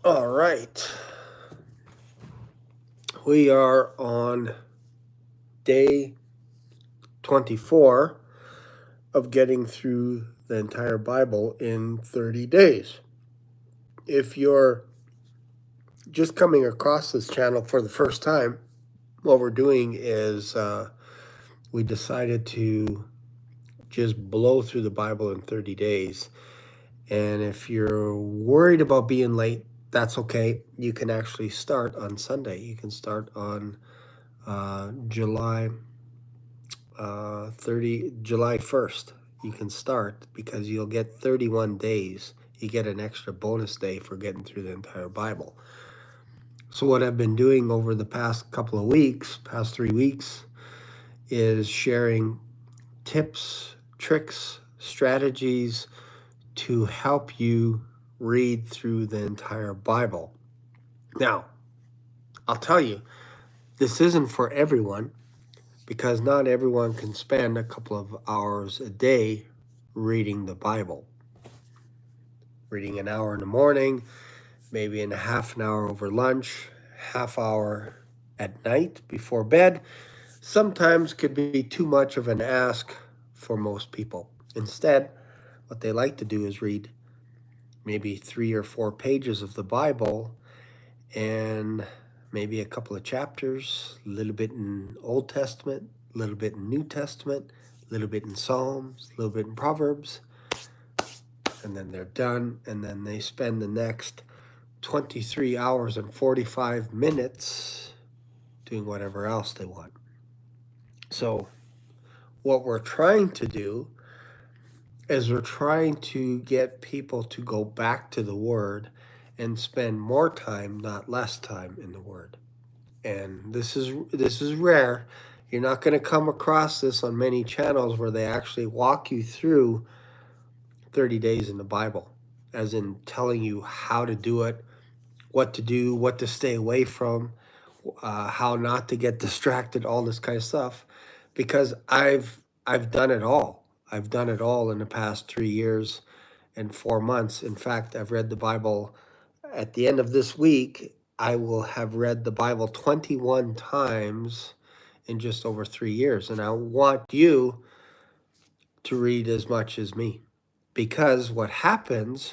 All right. We are on day 24 of getting through the entire Bible in 30 days. If you're just coming across this channel for the first time, what we're doing is we decided to just blow through the Bible in 30 days. And if you're worried about being late, that's okay. You can actually start on Sunday. You can start on July July 1st. You can start because you'll get 31 days. You get an extra bonus day for getting through the entire Bible. So, what I've been doing over the past couple of weeks, past 3 weeks, is sharing tips, tricks, strategies to help you read through the entire Bible. Now, I'll tell you, this isn't for everyone because not everyone can spend a couple of hours a day reading the Bible. Reading an hour in the morning, maybe in a half an hour over lunch, half hour at night before bed, sometimes could be too much of an ask for most people. Instead, what they like to do is read maybe 3 or 4 pages of the Bible and maybe a couple of chapters, a little bit in Old Testament, a little bit in New Testament, a little bit in Psalms, a little bit in Proverbs, and then they're done. And then they spend the next 23 hours and 45 minutes doing whatever else they want. So, what we're trying to do is we're trying to get people to go back to the Word and spend more time, not less time, in the Word. And this is rare. You're not going to come across this on many channels where they actually walk you through 30 days in the Bible, as in telling you how to do it, what to do, what to stay away from, how not to get distracted, all this kind of stuff. Because I've done it all. I've done it all in the past 3 years and 4 months. In fact, I've read the Bible. At the end of this week, I will have read the Bible 21 times in just over 3 years. And I want you to read as much as me. Because what happens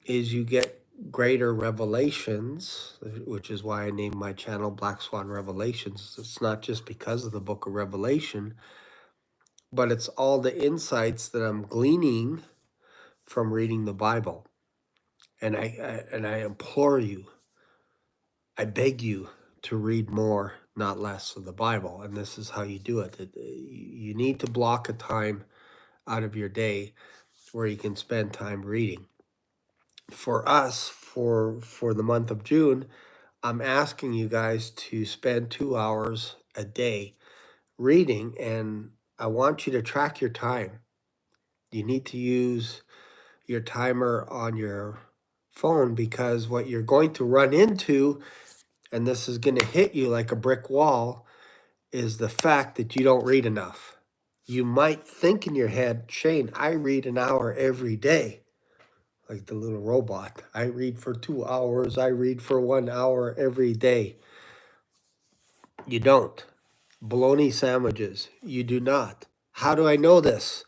is you get greater revelations, which is why I named my channel Black Swan Revelations. It's not just because of the book of Revelation, but it's all the insights that I'm gleaning from reading the Bible. And I implore you, I beg you to read more, not less, of the Bible. And this is how you do it. You need to block a time out of your day where you can spend time reading. For us, for the month of June, I'm asking you guys to spend 2 hours a day reading, and I want you to track your time. You need to use your timer on your phone because what you're going to run into, and this is going to hit you like a brick wall, is the fact that you don't read enough. You might think in your head, Shane, I read an hour every day, like the little robot. I read for 2 hours, I read for 1 hour every day. You don't. Bologna sandwiches, you do not. How do I know this?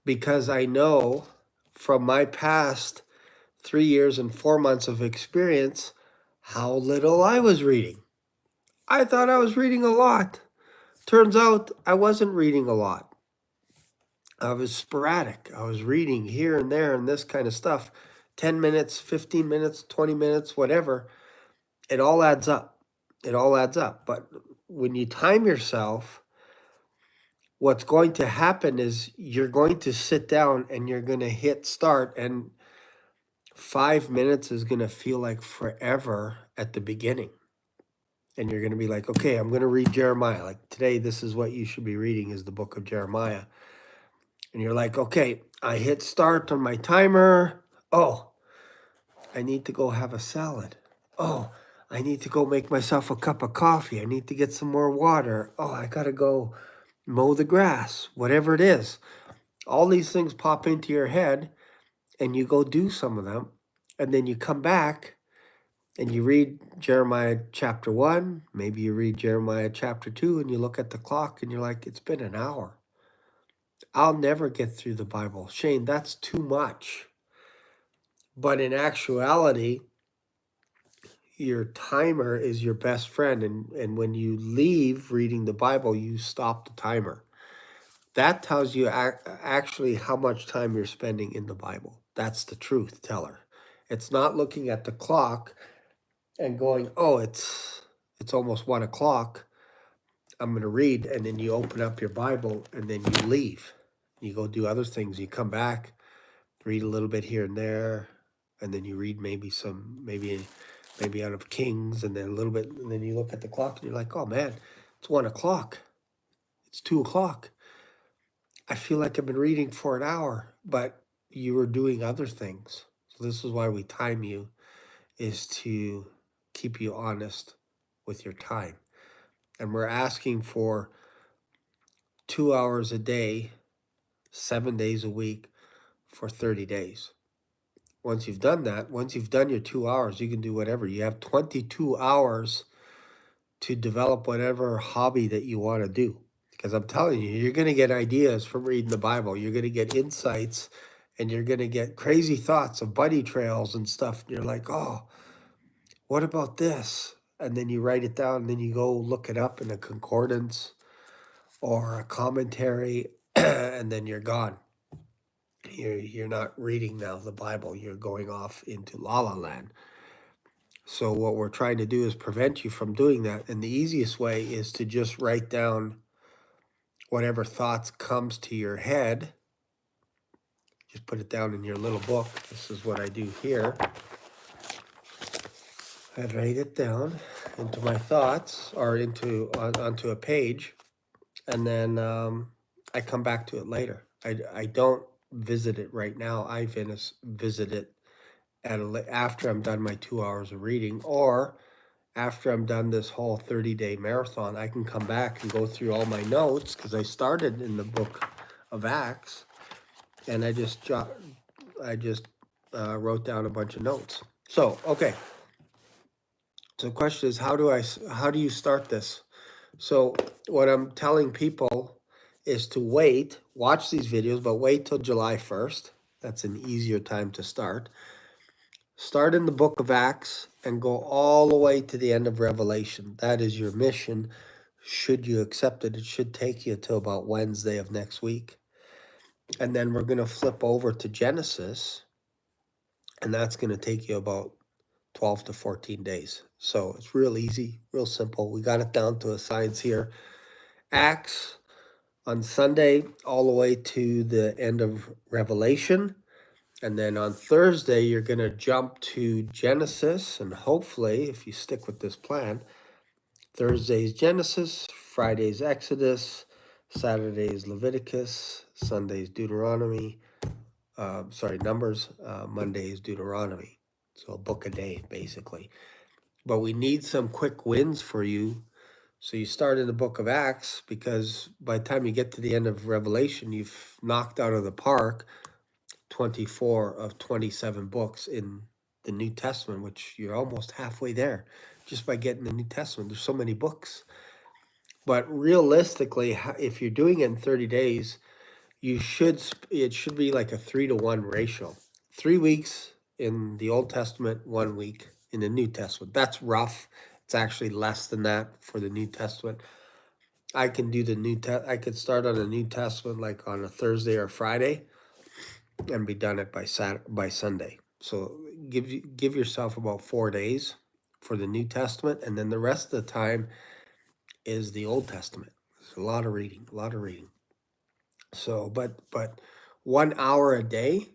Because I know from my past 3 years and 4 months of experience how little I was reading. I thought I was reading a lot. Turns out I wasn't reading a lot. I was sporadic. I was reading here and there and this kind of stuff. 10 minutes, 15 minutes, 20 minutes, whatever. It all adds up. It all adds up. But when you time yourself, what's going to happen is you're going to sit down and you're going to hit start, and 5 minutes is going to feel like forever at the beginning. And you're going to be like, okay, I'm going to read Jeremiah. Like today, this is what you should be reading, is the book of Jeremiah. And you're like, okay, I hit start on my timer. Oh, I need to go have a salad. Oh, I need to go make myself a cup of coffee. I need to get some more water. Oh, I got to go mow the grass, whatever it is. All these things pop into your head and you go do some of them. And then you come back and you read Jeremiah chapter 1, maybe you read Jeremiah chapter 2, and you look at the clock and you're like, it's been an hour. I'll never get through the Bible. Shane, that's too much. But in actuality, your timer is your best friend. And when you leave reading the Bible, you stop the timer. That tells you actually how much time you're spending in the Bible. That's the truth teller. It's not looking at the clock and going, oh, it's almost 1 o'clock. I'm going to read. And then you open up your Bible and then you leave. You go do other things. You come back, read a little bit here and there, and then you read maybe out of Kings, and then a little bit, and then you look at the clock and you're like, oh man, it's 1 o'clock. It's 2 o'clock. I feel like I've been reading for an hour, but you were doing other things. So this is why we time you, is to keep you honest with your time. And we're asking for 2 hours a day, 7 days a week for 30 days. Once you've done that, once you've done your 2 hours, you can do whatever. You have 22 hours to develop whatever hobby that you want to do. Because I'm telling you, you're going to get ideas from reading the Bible. You're going to get insights, and you're going to get crazy thoughts of bunny trails and stuff. And you're like, oh, what about this? And then you write it down, and then you go look it up in a concordance or a commentary, and then you're gone. You're not reading now the Bible. You're going off into La La Land. So what we're trying to do is prevent you from doing that. And the easiest way is to just write down whatever thoughts comes to your head. Just put it down in your little book. This is what I do here. I write it down into my thoughts or onto a page, and then I come back to it later. I don't visit it right now. I visit it after I'm done my 2 hours of reading, or after I'm done this whole 30-day marathon. I can come back and go through all my notes, because I started in the book of Acts, and I just wrote down a bunch of notes. So, okay. So the question is, how do you start this? So what I'm telling people is to watch these videos, but wait till July 1st. That's an easier time to start. Start in the book of Acts and go all the way to the end of Revelation. That is your mission. Should you accept it, it should take you till about Wednesday of next week. And then we're going to flip over to Genesis, and that's going to take you about 12 to 14 days. So it's real easy, real simple. We got it down to a science here. Acts on Sunday all the way to the end of Revelation. And then on Thursday, you're going to jump to Genesis. And hopefully, if you stick with this plan, Thursday's Genesis, Friday's Exodus, Saturday's Leviticus, Sunday's Deuteronomy, Numbers, Monday's Deuteronomy. So a book a day, basically. But we need some quick wins for you. So you start in the book of Acts, because by the time you get to the end of Revelation, you've knocked out of the park 24 of 27 books in the New Testament, which you're almost halfway there just by getting the New Testament. There's so many books. But realistically, if you're doing it in 30 days, it should be like a 3-to-1 ratio. 3 weeks in the Old Testament, 1 week in the New Testament. That's rough. It's actually less than that for the New Testament. I can do I could start on the New Testament like on a Thursday or Friday and be done it by Sunday. So give yourself about 4 days for the New Testament, and then the rest of the time is the Old Testament. It's a lot of reading, So, but 1 hour a day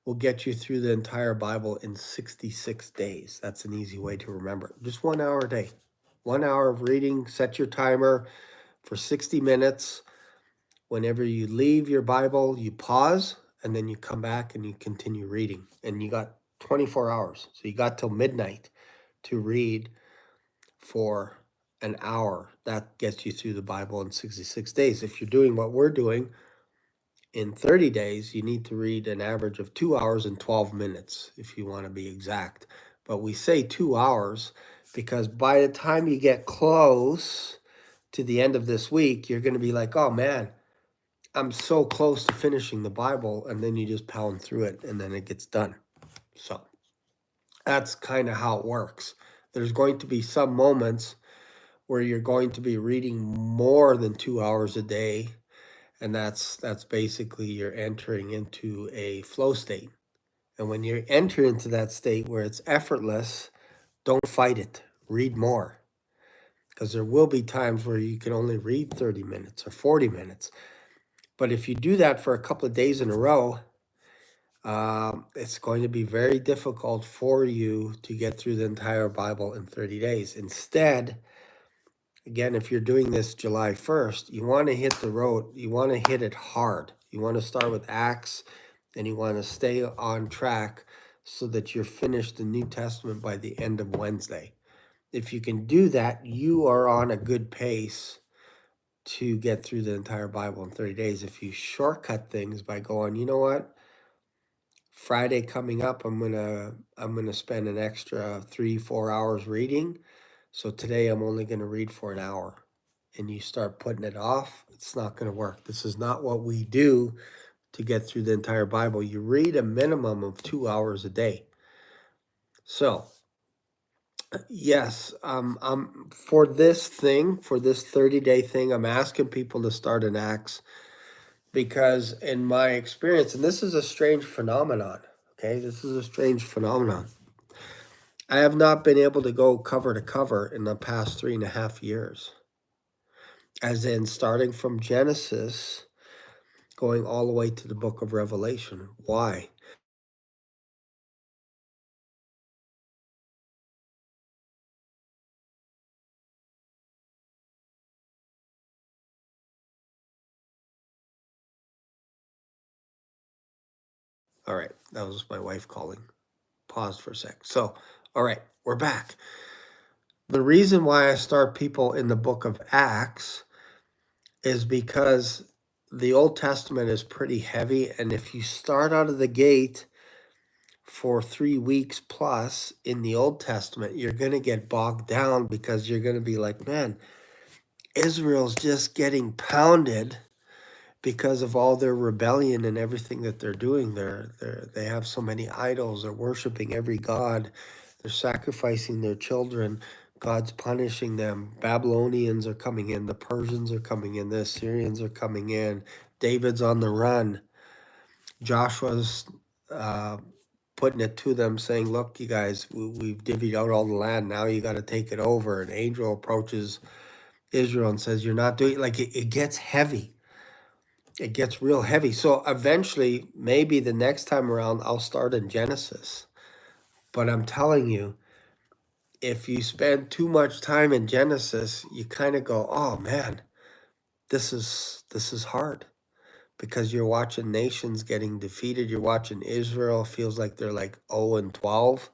will get you through the entire Bible in 66 days. That's an easy way to remember. Just 1 hour a day. 1 hour of reading. Set your timer for 60 minutes. Whenever you leave your Bible, you pause, and then you come back and you continue reading. And you got 24 hours. So you got till midnight to read for an hour. That gets you through the Bible in 66 days. If you're doing what we're doing in 30 days, you need to read an average of 2 hours and 12 minutes, if you want to be exact. But we say 2 hours because by the time you get close to the end of this week, you're going to be like, oh man, I'm so close to finishing the Bible. And then you just pound through it and then it gets done. So that's kind of how it works. There's going to be some moments where you're going to be reading more than 2 hours a day. And that's basically you're entering into a flow state. And when you enter into that state where it's effortless, don't fight it. Read more. Because there will be times where you can only read 30 minutes or 40 minutes. But if you do that for a couple of days in a row, it's going to be very difficult for you to get through the entire Bible in 30 days. Instead, again, if you're doing this July 1st, you want to hit the road. You want to hit it hard. You want to start with Acts and you want to stay on track so that you're finished the New Testament by the end of Wednesday. If you can do that, you are on a good pace to get through the entire Bible in 30 days. If you shortcut things by going, you know what? Friday coming up, I'm gonna spend an extra 3-4 hours reading. So today I'm only gonna read for an hour. And you start putting it off, it's not gonna work. This is not what we do to get through the entire Bible. You read a minimum of 2 hours a day. So yes, for this 30-day thing, I'm asking people to start in Acts because in my experience, and this is a strange phenomenon, okay? This is a strange phenomenon. I have not been able to go cover to cover in the past 3.5 years. As in starting from Genesis, going all the way to the book of Revelation. Why? All right, that was my wife calling. Pause for a sec. So, all right, we're back. The reason why I start people in the book of Acts is because the Old Testament is pretty heavy. And if you start out of the gate for 3 weeks plus in the Old Testament, you're going to get bogged down because you're going to be like, man, Israel's just getting pounded because of all their rebellion and everything that they're doing. They have so many idols. They're worshiping every god. They're sacrificing their children. God's punishing them. Babylonians are coming in. The Persians are coming in. The Assyrians are coming in. David's on the run. Joshua's putting it to them, saying, look, you guys, we've divvied out all the land. Now you got to take it over. An angel approaches Israel and says, you're not doing, like, it gets heavy. It gets real heavy. So eventually, maybe the next time around, I'll start in Genesis. But I'm telling you, if you spend too much time in Genesis, you kind of go, oh man, this is hard. Because you're watching nations getting defeated. You're watching Israel, feels like they're like 0-12,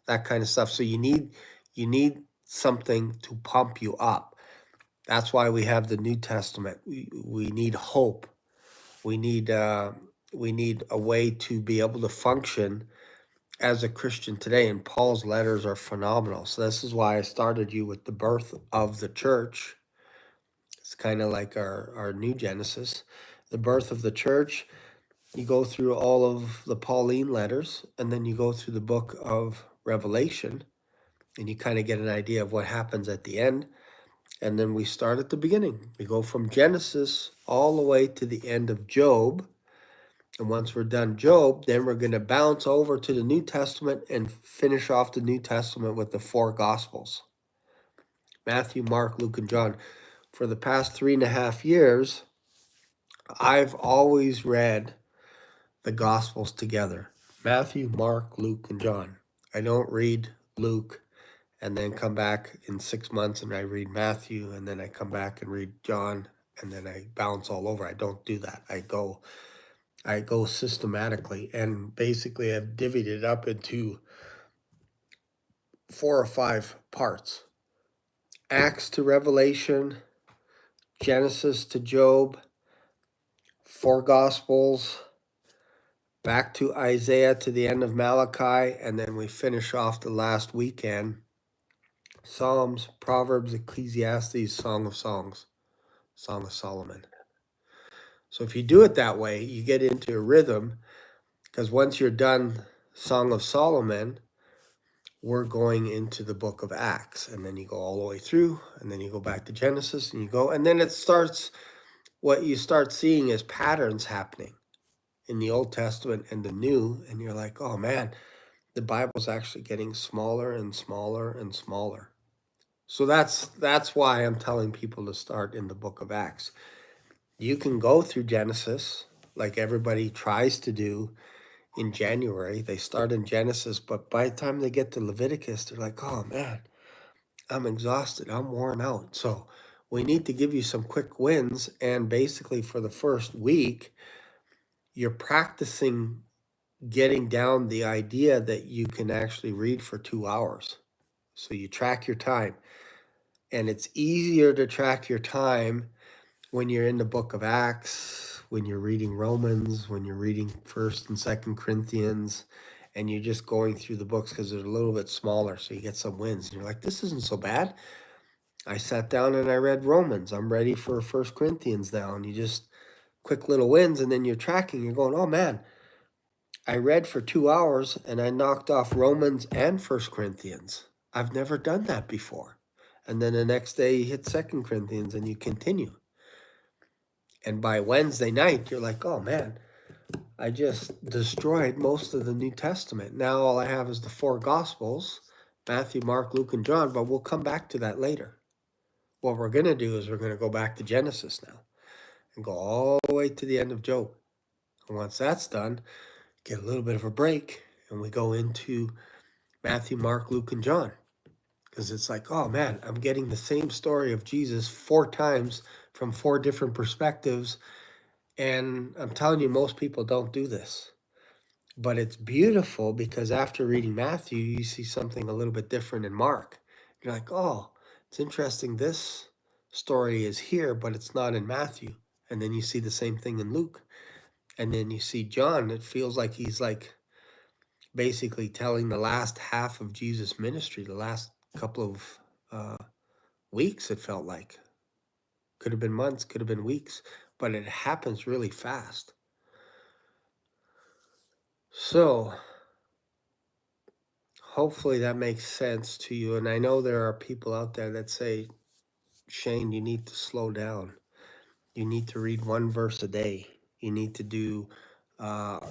that kind of stuff. So you need something to pump you up. That's why we have the New Testament. We need hope. We need a way to be able to function as a Christian today. And Paul's letters are phenomenal. So this is why I started you with the birth of the church. It's kind of like our new Genesis, the birth of the church. You go through all of the Pauline letters, and then you go through the book of Revelation, and you kind of get an idea of what happens at the end. And then we start at the beginning. We go from Genesis all the way to the end of Job. And once we're done Job, then we're going to bounce over to the New Testament and finish off the New Testament with the 4 Gospels. Matthew, Mark, Luke, and John. For the past 3.5 years, I've always read the Gospels together. Matthew, Mark, Luke, and John. I don't read Luke and then come back in 6 months and I read Matthew and then I come back and read John and then I bounce all over. I don't do that. I go systematically, and basically I've divvied it up into 4 or 5 parts. Acts to Revelation, Genesis to Job, 4 Gospels, back to Isaiah to the end of Malachi, and then we finish off the last weekend. Psalms, Proverbs, Ecclesiastes, Song of Songs, Song of Solomon. So if you do it that way, you get into a rhythm, because once you're done Song of Solomon, we're going into the book of Acts, and then you go all the way through, and then you go back to Genesis, and you go, and then it starts, what you start seeing is patterns happening in the Old Testament and the New, and you're like, oh man, the Bible's actually getting smaller and smaller and smaller. So that's why I'm telling people to start in the book of Acts. You can go through Genesis like everybody tries to do in January. They start in Genesis, but by the time they get to Leviticus, they're like, oh man, I'm exhausted, I'm worn out. So we need to give you some quick wins. And basically for the first week, you're practicing getting down the idea that you can actually read for 2 hours. So you track your time. And it's easier to track your time when you're in the book of Acts, when you're reading Romans, when you're reading 1st and 2nd Corinthians, and you're just going through the books because they're a little bit smaller. So you get some wins. And you're like, this isn't so bad. I sat down and I read Romans. I'm ready for 1st Corinthians now. And you just quick little wins, and then you're tracking. You're going, oh man, I read for 2 hours and I knocked off Romans and 1st Corinthians. I've never done that before. And then the next day you hit 2nd Corinthians and you continue. And by Wednesday night, you're like, oh man, I just destroyed most of the New Testament. Now all I have is the 4 Gospels, Matthew, Mark, Luke, and John, but we'll come back to that later. What we're going to do is we're going to go back to Genesis now and go all the way to the end of Job. And once that's done, get a little bit of a break, and we go into Matthew, Mark, Luke, and John. Because it's like, oh man, I'm getting the same story of Jesus 4 times from 4 different perspectives. And I'm telling you, most people don't do this. But it's beautiful because after reading Matthew, you see something a little bit different in Mark. You're like, oh, it's interesting. This story is here, but it's not in Matthew. And then you see the same thing in Luke. And then you see John. It feels like he's like basically telling the last half of Jesus' ministry, the last couple of weeks, it felt like. Could have been months, could have been weeks, but it happens really fast. So hopefully that makes sense to you. And I know there are people out there that say, Shane, you need to slow down. You need to read 1 verse a day. You need to do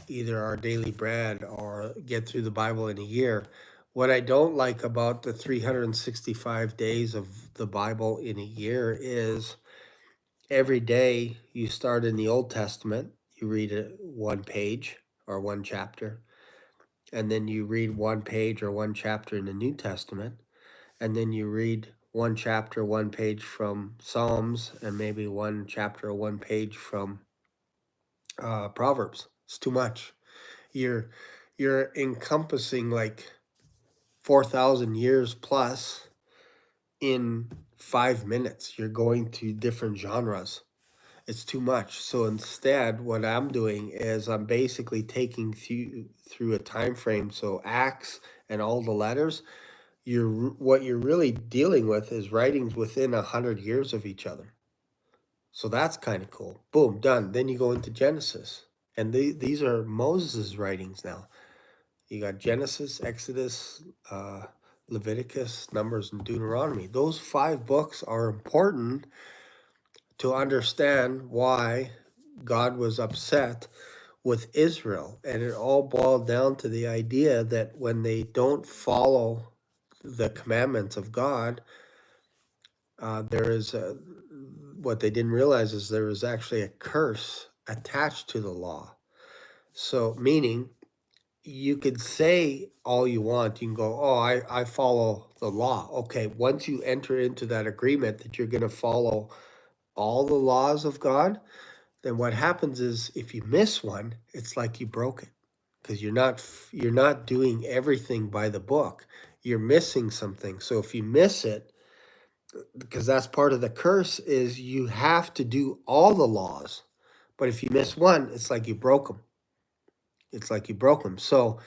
either our daily bread or get through the Bible in a year. What I don't like about the 365 days of the Bible in a year is every day you start in the Old Testament, you read 1 page or 1 chapter, and then you read 1 page or 1 chapter in the New Testament, and then you read 1 chapter, 1 page from Psalms, and maybe 1 chapter or 1 page from Proverbs. It's too much. You're encompassing like 4,000 years plus in 5 minutes. You're going to different genres. It's too much. So instead, what I'm doing is I'm basically taking through a time frame. So Acts and all the letters, what you're really dealing with is writings within 100 years of each other. So that's kind of cool. Boom, done. Then you go into Genesis. And these are Moses' writings now. You got Genesis, Exodus, Leviticus, Numbers, and Deuteronomy. Those 5 books are important to understand why God was upset with Israel. And it all boiled down to the idea that when they don't follow the commandments of God, there is what they didn't realize is there was actually a curse attached to the law. So meaning you could say all you want. You can go, oh, I follow the law. Okay, once you enter into that agreement that you're going to follow all the laws of God, then what happens is if you miss one, it's like you broke it because you're not doing everything by the book. You're missing something. So if you miss it, because that's part of the curse, is you have to do all the laws. But if you miss one, it's like you broke them. It's like you broke them. So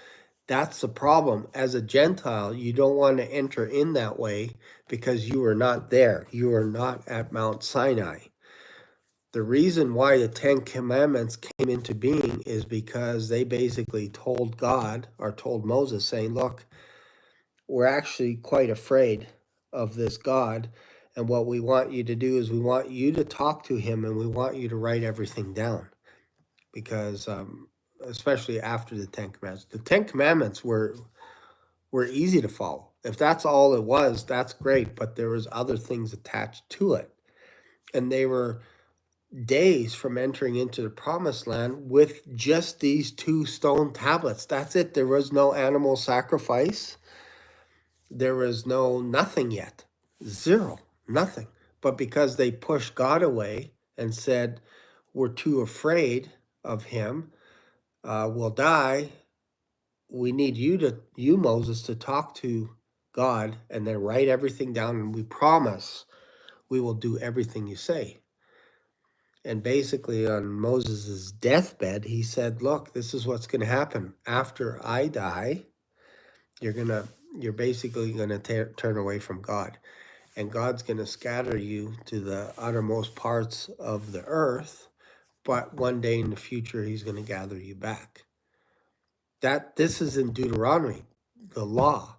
that's the problem. As a Gentile, you don't want to enter in that way because you are not there. You are not at Mount Sinai. The reason why the Ten Commandments came into being is because they basically told God or told Moses, saying, look, we're actually quite afraid of this God. And what we want you to do is we want you to talk to him and we want you to write everything down. Because especially after the Ten Commandments, the Ten Commandments were easy to follow. If that's all it was, that's great. But there was other things attached to it. And they were days from entering into the promised land with just these 2 stone tablets. That's it. There was no animal sacrifice. There was no nothing yet. Zero. Nothing. But because they pushed God away and said, we're too afraid of him, we'll die. We need you, Moses, to talk to God and then write everything down, and we promise we will do everything you say. And basically on Moses' deathbed, he said, look, this is what's going to happen. After I die, you're basically going to turn away from God. And God's going to scatter you to the uttermost parts of the earth. But one day in the future, he's going to gather you back. This is in Deuteronomy, the law.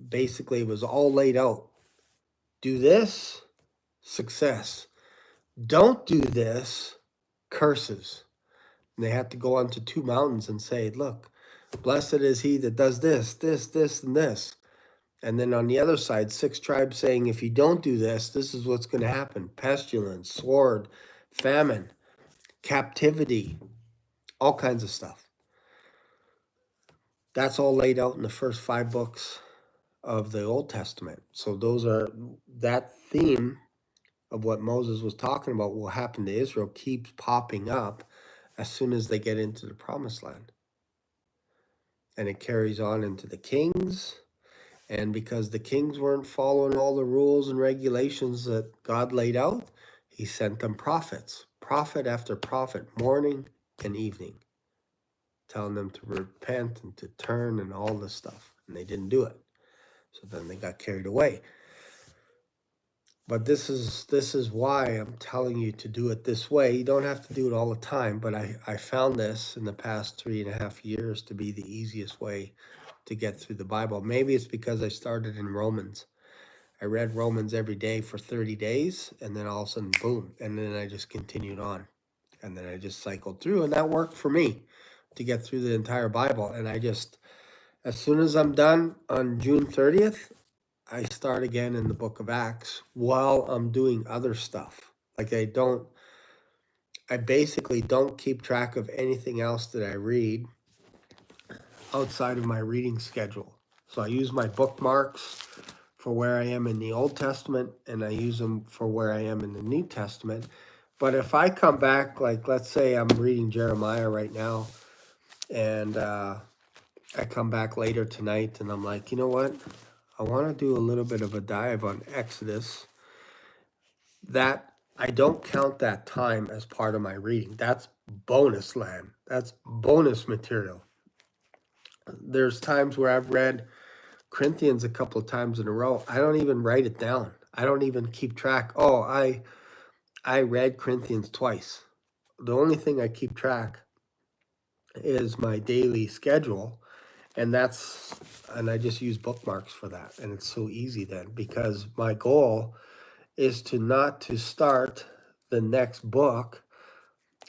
Basically, it was all laid out. Do this, success. Don't do this, curses. And they had to go onto 2 mountains and say, look, blessed is he that does this, this, this, and this. And then on the other side, 6 tribes saying, if you don't do this, this is what's going to happen. Pestilence, sword, famine, captivity, all kinds of stuff. That's all laid out in the first 5 books of the Old Testament. So that theme of what Moses was talking about will happen to Israel keeps popping up as soon as they get into the promised land. And it carries on into the kings. And because the kings weren't following all the rules and regulations that God laid out, he sent them prophets, prophet after prophet, morning and evening, telling them to repent and to turn and all this stuff. And they didn't do it. So then they got carried away. But this is why I'm telling you to do it this way. You don't have to do it all the time, but I found this in the past 3.5 years to be the easiest way to get through the Bible. Maybe it's because I started in Romans. I read Romans every day for 30 days, and then all of a sudden, boom, and then I just continued on. And then I just cycled through, and that worked for me to get through the entire Bible. And as soon as I'm done on June 30th, I start again in the book of Acts while I'm doing other stuff. Like I basically don't keep track of anything else that I read outside of my reading schedule. So I use my bookmarks for where I am in the Old Testament, and I use them for where I am in the New Testament. But if I come back, like let's say I'm reading Jeremiah right now, and I come back later tonight and I'm like, you know what? I want to do a little bit of a dive on Exodus. That I don't count that time as part of my reading. That's bonus land. That's bonus material. There's times where I've read Corinthians a couple of times in a row. I don't even write it down. I don't even keep track. Oh, I read Corinthians twice. The only thing I keep track is my daily schedule, and I just use bookmarks for that. And it's so easy then, because my goal is not to start the next book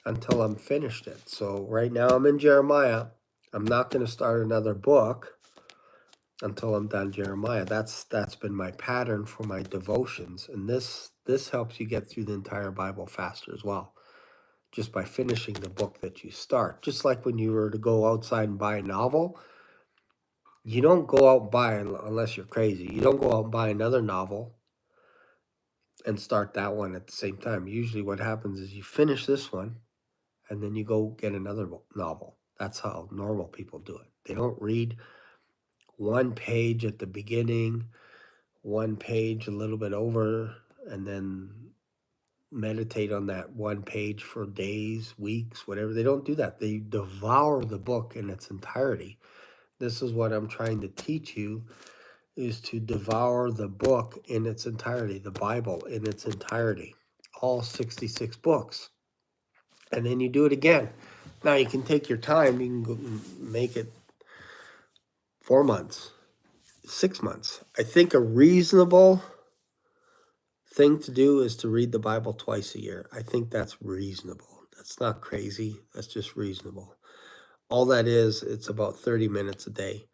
until I'm finished it. So right now I'm in Jeremiah. I'm not going to start another book until I'm done Jeremiah. That's been my pattern for my devotions, and this helps you get through the entire Bible faster as well, just by finishing the book that you start. Just like when you were to go outside and buy a novel, you don't go out and buy, unless you're crazy, you don't go out and buy another novel and start that one at the same time. Usually what happens is you finish this one and then you go get another novel. That's how normal people do it. They don't read one page at the beginning, one page a little bit over, and then meditate on that one page for days, weeks, whatever. They don't do that. They devour the book in its entirety. This is what I'm trying to teach you, is to devour the book in its entirety, the Bible in its entirety, all 66 books. And then you do it again. Now you can take your time, you can go make it 4 months, 6 months. I think a reasonable thing to do is to read the Bible twice a year. I think that's reasonable. That's not crazy. That's just reasonable. All that is, it's about 30 minutes a day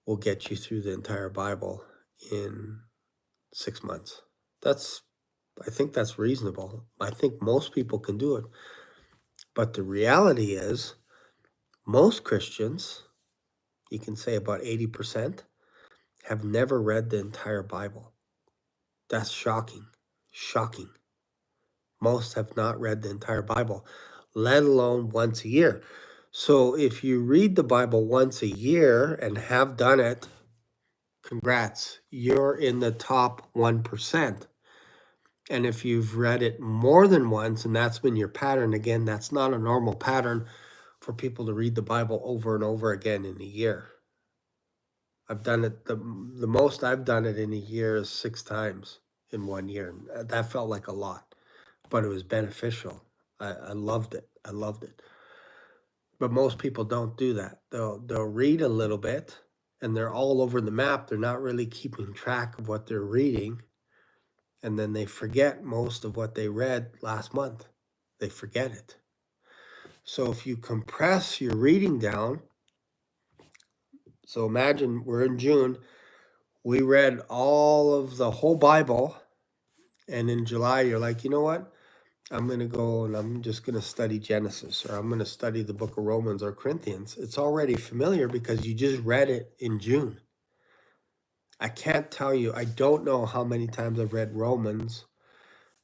will get you through the entire Bible in 6 months. I think that's reasonable. I think most people can do it. But the reality is, most Christians, you can say about 80%, have never read the entire Bible. That's shocking. Shocking. Most have not read the entire Bible, let alone once a year. So if you read the Bible once a year and have done it, congrats, you're in the top 1%. And if you've read it more than once, and that's been your pattern, again, that's not a normal pattern for people to read the Bible over and over again in a year. I've done it, the most I've done it in a year is 6 times in 1 year. That felt like a lot, but it was beneficial. I loved it. I loved it. But most people don't do that. They'll read a little bit, and they're all over the map. They're not really keeping track of what they're reading. And then they forget most of what they read last month. They forget it. So if you compress your reading down, so imagine we're in June, we read all of the whole Bible, and in July you're like, you know what? I'm going to go and I'm just going to study Genesis, or I'm going to study the book of Romans or Corinthians. It's already familiar because you just read it in June. I can't tell you, I don't know how many times I've read Romans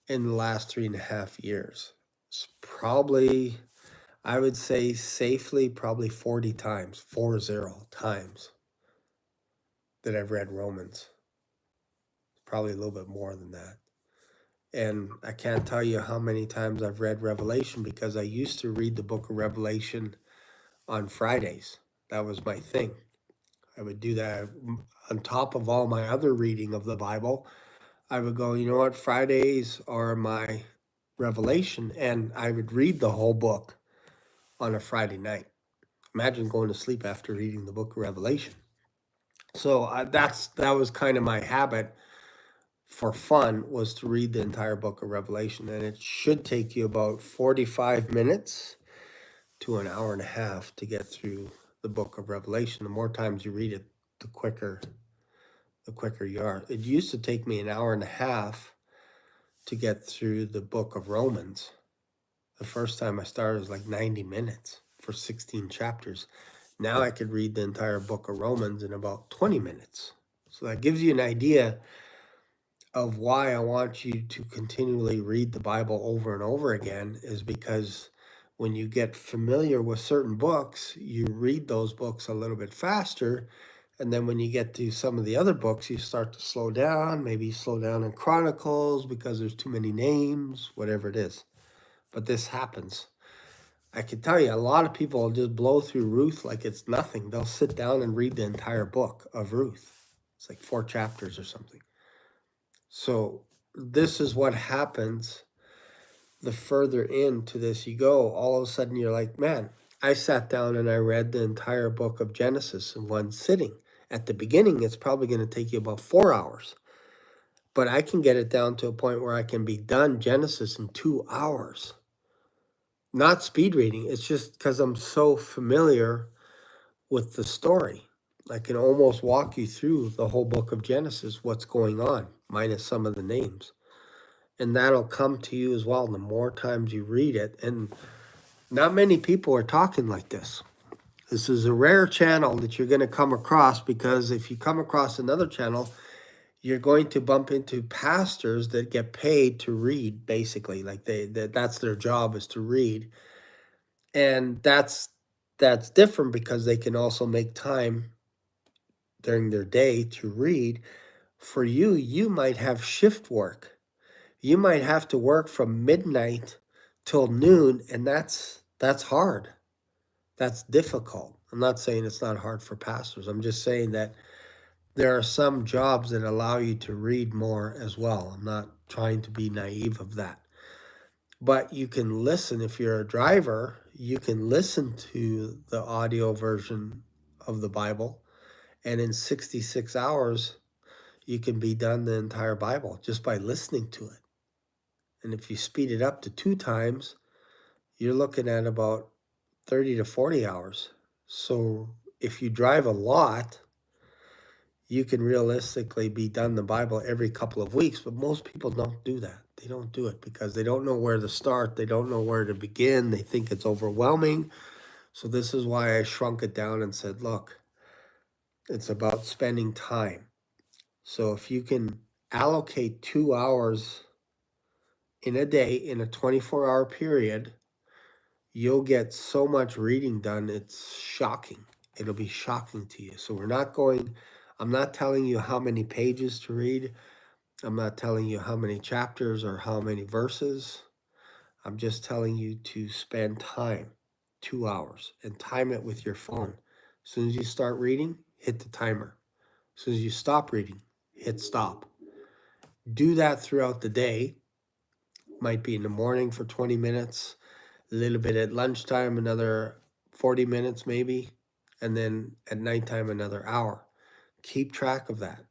in the last 3.5 years. It's probably, I would say safely, probably 40 times, 40 times that I've read Romans. Probably a little bit more than that. And I can't tell you how many times I've read Revelation, because I used to read the book of Revelation on Fridays. That was my thing. I would do that on top of all my other reading of the Bible. I would go, you know what, Fridays are my Revelation, and I would read the whole book on a Friday night. Imagine going to sleep after reading the book of Revelation. So that was kind of my habit for fun, was to read the entire book of Revelation, and it should take you about 45 minutes to an hour and a half to get through the book of Revelation. The more times you read it, the quicker you are. It used to take me an hour and a half to get through the book of Romans. The first time I started was like 90 minutes for 16 chapters. Now I could read the entire book of Romans in about 20 minutes. So that gives you an idea of why I want you to continually read the Bible over and over again, is because when you get familiar with certain books, you read those books a little bit faster. And then when you get to some of the other books, you start to slow down. Maybe you slow down in Chronicles because there's too many names, whatever it is. But this happens. I can tell you, a lot of people will just blow through Ruth like it's nothing. They'll sit down and read the entire book of Ruth. It's like 4 chapters or something. So this is what happens. The further into this you go, all of a sudden you're like, man, I sat down and I read the entire book of Genesis in one sitting. At the beginning, it's probably going to take you about 4 hours. But I can get it down to a point where I can be done Genesis in 2 hours. Not speed reading. It's just because I'm so familiar with the story. I can almost walk you through the whole book of Genesis, what's going on, minus some of the names. And that'll come to you as well the more times you read it. And not many people are talking like this. This is a rare channel that you're going to come across, because if you come across another channel, you're going to bump into pastors that get paid to read, basically. Like that's their job, is to read. And that's different, because they can also make time during their day to read. For you, you might have shift work. You might have to work from midnight till noon, and that's hard. That's difficult. I'm not saying it's not hard for pastors. I'm just saying that there are some jobs that allow you to read more as well. I'm not trying to be naive of that. But you can listen. If you're a driver, you can listen to the audio version of the Bible, and in 66 hours, you can be done the entire Bible just by listening to it. And if you speed it up to 2 times, you're looking at about 30 to 40 hours. So if you drive a lot, you can realistically be done the Bible every couple of weeks, but most people don't do that. They don't do it because they don't know where to start. They don't know where to begin. They think it's overwhelming. So this is why I shrunk it down and said, look, it's about spending time. So if you can allocate 2 hours in a day in a 24-hour period, you'll get so much reading done. It's shocking. It'll be shocking to you. So I'm not telling you how many pages to read. I'm not telling you how many chapters or how many verses. I'm just telling you to spend time, 2 hours, and time it with your phone. As soon as you start reading, hit the timer. As soon as you stop reading, hit stop. Do that throughout the day. Might be in the morning for 20 minutes, a little bit at lunchtime, another 40 minutes maybe, and then at nighttime, another hour. Keep track of that.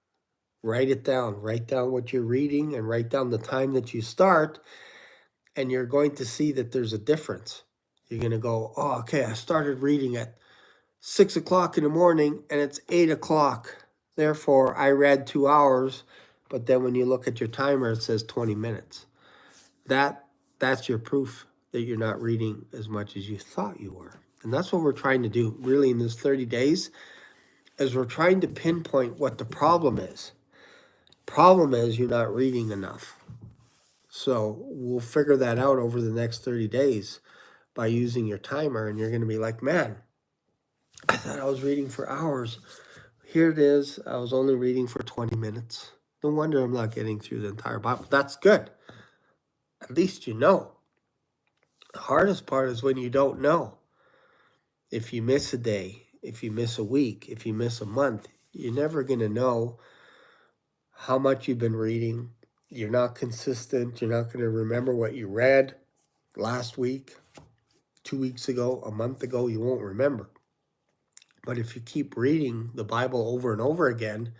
Write it down. Write down what you're reading and write down the time that you start, and you're going to see that there's a difference. You're going to go, oh, okay, I started reading at 6 o'clock in the morning and it's 8 o'clock. Therefore, I read 2 hours, but then when you look at your timer, it says 20 minutes. That's your proof that you're not reading as much as you thought you were. And that's what we're trying to do really in this 30 days, is we're trying to pinpoint what the problem is. Problem is you're not reading enough. So we'll figure that out over the next 30 days by using your timer, and you're going to be like, man, I thought I was reading for hours. Here it is. I was only reading for 20 minutes. No wonder I'm not getting through the entire Bible. That's good. At least you know. The hardest part is when you don't know. If you miss a day, if you miss a week, if you miss a month, you're never going to know how much you've been reading. You're not consistent. You're not going to remember what you read last week, 2 weeks ago, a month ago. You won't remember. But if you keep reading the Bible over and over again,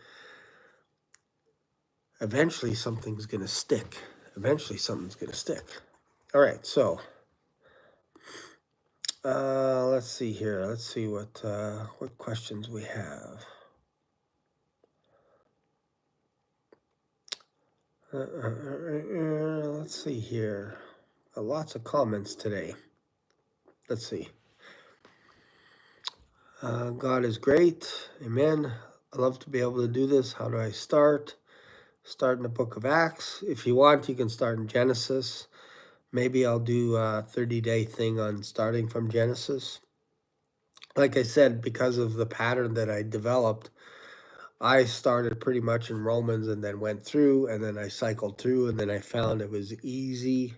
eventually something's going to stick. Eventually something's going to stick. All right, so let's see here. Let's see what questions we have. Let's see here. Lots of comments today. Let's see. God is great. Amen. I love to be able to do this. How do I start? Start in the book of Acts. If you want, you can start in Genesis. Maybe I'll do a 30-day thing on starting from Genesis. Like I said, because of the pattern that I developed, I started pretty much in Romans and then went through, and then I cycled through, and then I found it was easy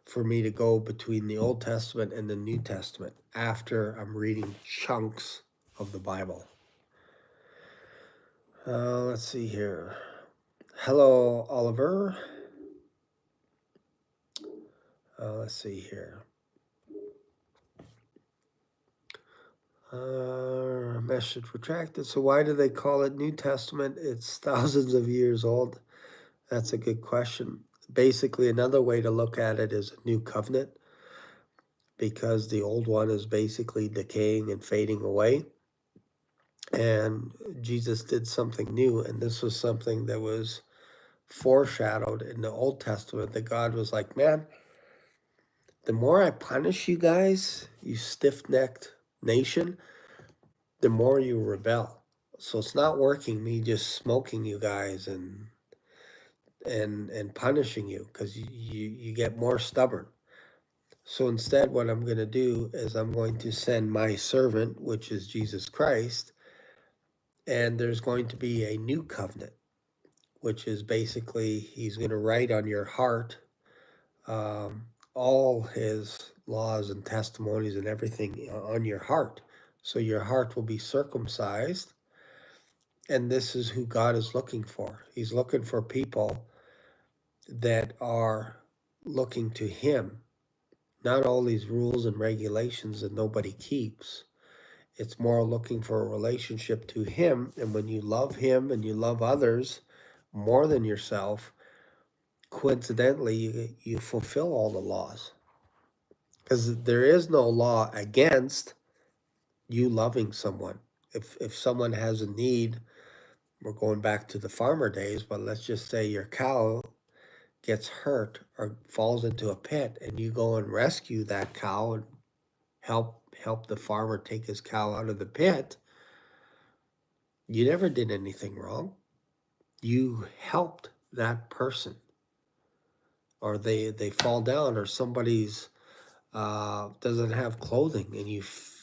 for me to go between the Old Testament and the New Testament after I'm reading chunks of the Bible. Let's see here. Hello, Oliver. Let's see here. Message retracted. So why do they call it New Testament? It's thousands of years old. That's a good question. Basically, another way to look at it is a new covenant, because the old one is basically decaying and fading away. And Jesus did something new, and this was something that was foreshadowed in the Old Testament, that God was like, man, the more I punish you guys, you stiff-necked nation, the more you rebel. So it's not working me just smoking you guys and punishing you, because you get more stubborn. So instead, what I'm going to do is I'm going to send my servant, which is Jesus Christ, and there's going to be a new covenant which is basically he's going to write on your heart all his laws and testimonies and everything on your heart. So your heart will be circumcised. And this is who God is looking for. He's looking for people that are looking to Him, not all these rules and regulations that nobody keeps. It's more looking for a relationship to Him. And when you love Him and you love others more than yourself, coincidentally, you fulfill all the laws. Because there is no law against you loving someone. If someone has a need, we're going back to the farmer days, but let's just say your cow gets hurt or falls into a pit and you go and rescue that cow and help the farmer take his cow out of the pit, you never did anything wrong. You helped that person. Or they fall down, or somebody's doesn't have clothing and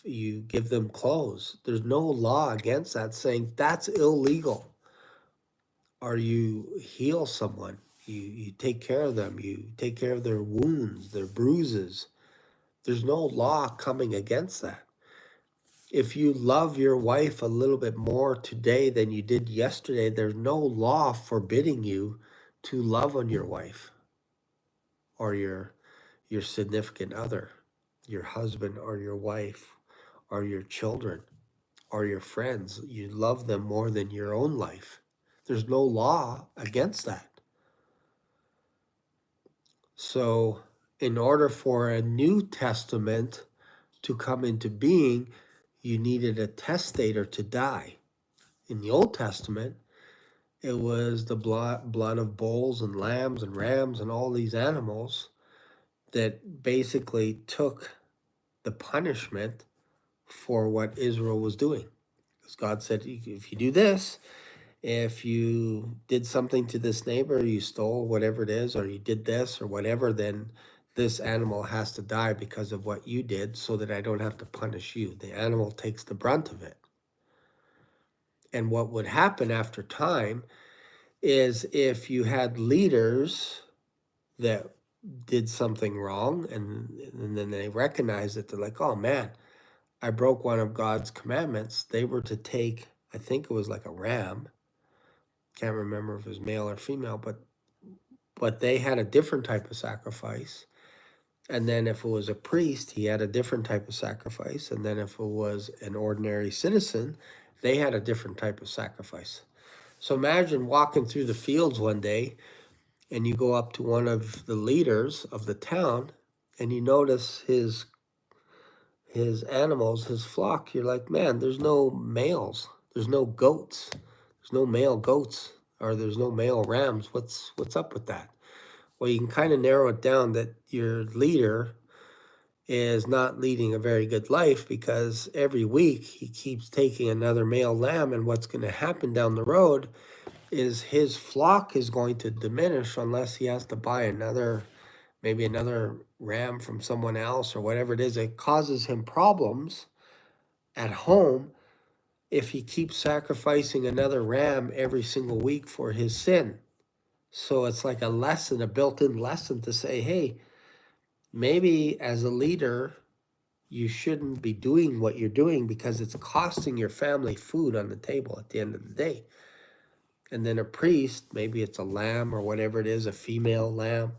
you give them clothes. There's no law against that saying that's illegal. Or you heal someone, you take care of them, you take care of their wounds, their bruises. There's no law coming against that. If you love your wife a little bit more today than you did yesterday, there's no law forbidding you to love on your wife or your significant other, your husband or your wife or your children or your friends. You love them more than your own life. There's no law against that. So, in order for a New Testament to come into being, you needed a testator to die. In the Old Testament, it was the blood of bulls and lambs and rams and all these animals that basically took the punishment for what Israel was doing. Because God said, if you do this, if you did something to this neighbor, you stole whatever it is, or you did this or whatever, then this animal has to die because of what you did so that I don't have to punish you. The animal takes the brunt of it. And what would happen after time is if you had leaders that did something wrong and then they recognized it, they're like, oh man, I broke one of God's commandments. They were to take, I think it was like a ram. Can't remember if it was male or female, but they had a different type of sacrifice. And then if it was a priest, he had a different type of sacrifice. And then if it was an ordinary citizen, they had a different type of sacrifice. So imagine walking through the fields one day and you go up to one of the leaders of the town and you notice his animals, his flock. You're like, man, there's no males, there's no goats, there's no male goats, or there's no male rams. What's up with that? Well, you can kind of narrow it down that your leader is not leading a very good life, because every week he keeps taking another male lamb, and what's going to happen down the road is his flock is going to diminish unless he has to buy maybe another ram from someone else or whatever it is. It causes him problems at home if he keeps sacrificing another ram every single week for his sin. So it's like a lesson, a built-in lesson to say, hey, maybe as a leader, you shouldn't be doing what you're doing because it's costing your family food on the table at the end of the day. And then a priest, maybe it's a lamb or whatever it is, a female lamb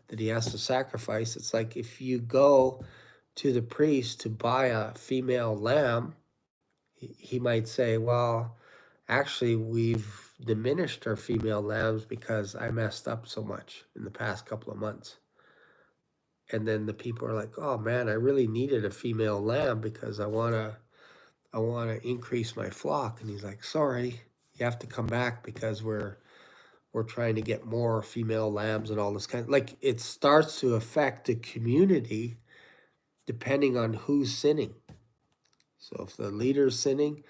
that he has to sacrifice. It's like if you go to the priest to buy a female lamb, he might say, well, actually, we've diminished our female lambs because I messed up so much in the past couple of months. And then the people are like, oh man, I really needed a female lamb because I want to increase my flock. And he's like, sorry, you have to come back because we're trying to get more female lambs and all this kind of, like, it starts to affect the community depending on who's sinning. So if the leader's sinning,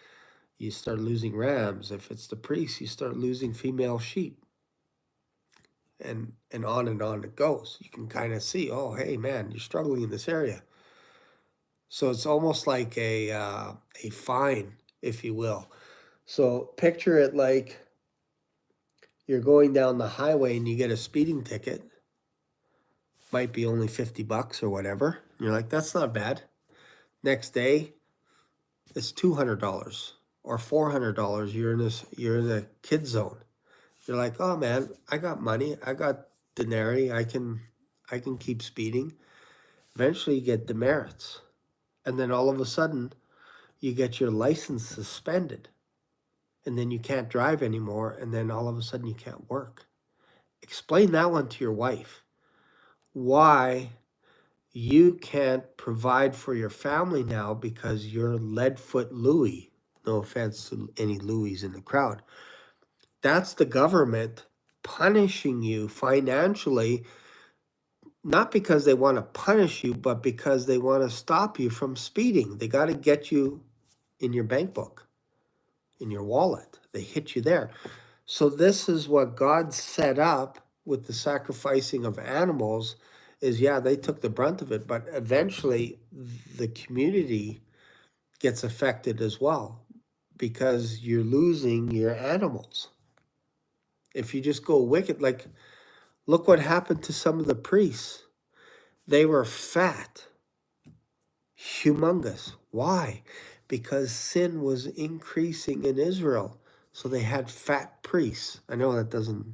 you start losing rams. If it's the priest, you start losing female sheep. And on it goes. You can kind of see, oh, hey man, you're struggling in this area. So it's almost like a fine, if you will. So picture it like You're going down the highway and you get a speeding ticket. Might be only $50 or whatever. You're like, that's not bad. Next day, it's $200 or $400. You're in a kid zone. You're like, oh man, I got money. I got denarii. I can keep speeding. Eventually you get demerits. And then all of a sudden you get your license suspended. And then you can't drive anymore. And then all of a sudden you can't work. Explain that one to your wife. Why you can't provide for your family now because you're Leadfoot Louie. No offense to any Louies in the crowd. That's the government punishing you financially, not because they want to punish you, but because they want to stop you from speeding. They got to get you in your bank book, in your wallet. They hit you there. So this is what God set up with the sacrificing of animals is, yeah, they took the brunt of it, but eventually the community gets affected as well because you're losing your animals. If you just go wicked, like look what happened to some of the priests. They were fat, humongous. Why? Because sin was increasing in Israel. So they had fat priests. I know that doesn't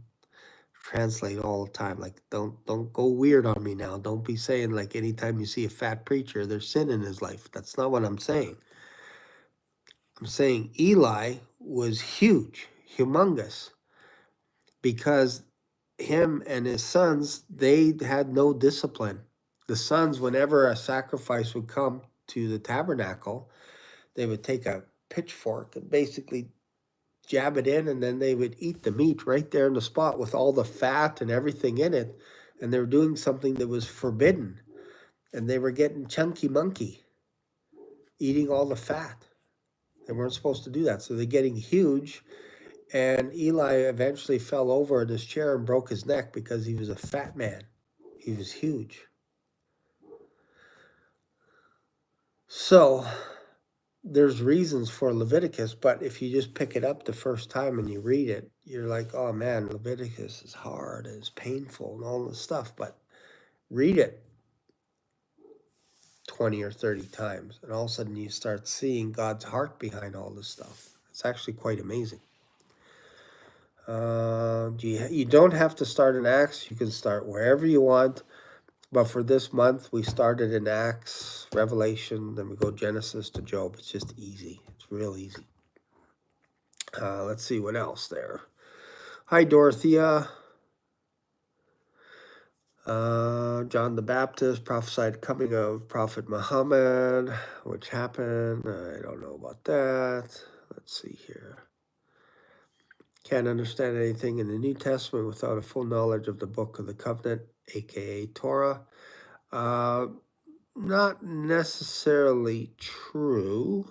translate all the time. Like don't go weird on me now. Don't be saying like anytime you see a fat preacher, there's sin in his life. That's not what I'm saying. I'm saying Eli was huge, humongous, because him and his sons, they had no discipline. The sons, whenever a sacrifice would come to the tabernacle, they would take a pitchfork and basically jab it in, and then they would eat the meat right there in the spot with all the fat and everything in it. And they were doing something that was forbidden. And they were getting chunky monkey, eating all the fat. They weren't supposed to do that. So they're getting huge. And Eli eventually fell over in his chair and broke his neck because he was a fat man. He was huge. So there's reasons for Leviticus, but if you just pick it up the first time and you read it, you're like, oh man, Leviticus is hard and it's painful and all this stuff. But read it 20 or 30 times, and all of a sudden you start seeing God's heart behind all this stuff. It's actually quite amazing. You don't have to start in Acts. You can start wherever you want. But for this month, we started in Acts, Revelation, then we go Genesis to Job. It's just easy. It's real easy. Let's see what else there. Hi, Dorothea. John the Baptist prophesied coming of Prophet Muhammad, which happened. I don't know about that. Let's see here. Can't understand anything in the New Testament without a full knowledge of the Book of the Covenant, aka Torah. Not necessarily true,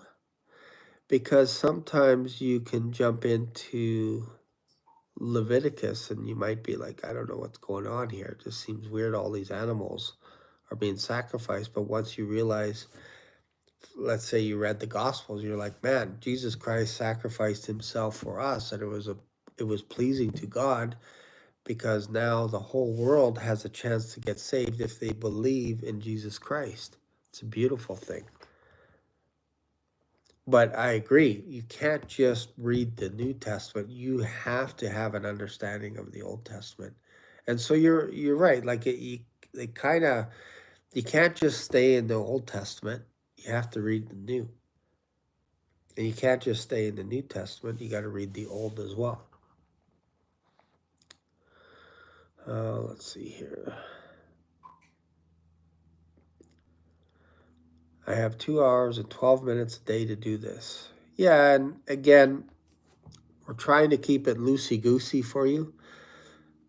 because sometimes you can jump into Leviticus and you might be like, I don't know what's going on here. It just seems weird. All these animals are being sacrificed. But once you realize, let's say you read the Gospels, you're like, man, Jesus Christ sacrificed himself for us, and it was pleasing to God, because now the whole world has a chance to get saved if they believe in Jesus Christ. It's a beautiful thing. But I agree, you can't just read the New Testament. You have to have an understanding of the Old Testament. And so you're right. Like you can't just stay in the Old Testament. You have to read the New. And you can't just stay in the New Testament. You got to read the Old as well. Let's see here. I have 2 hours and 12 minutes a day to do this. Yeah, and again, we're trying to keep it loosey-goosey for you.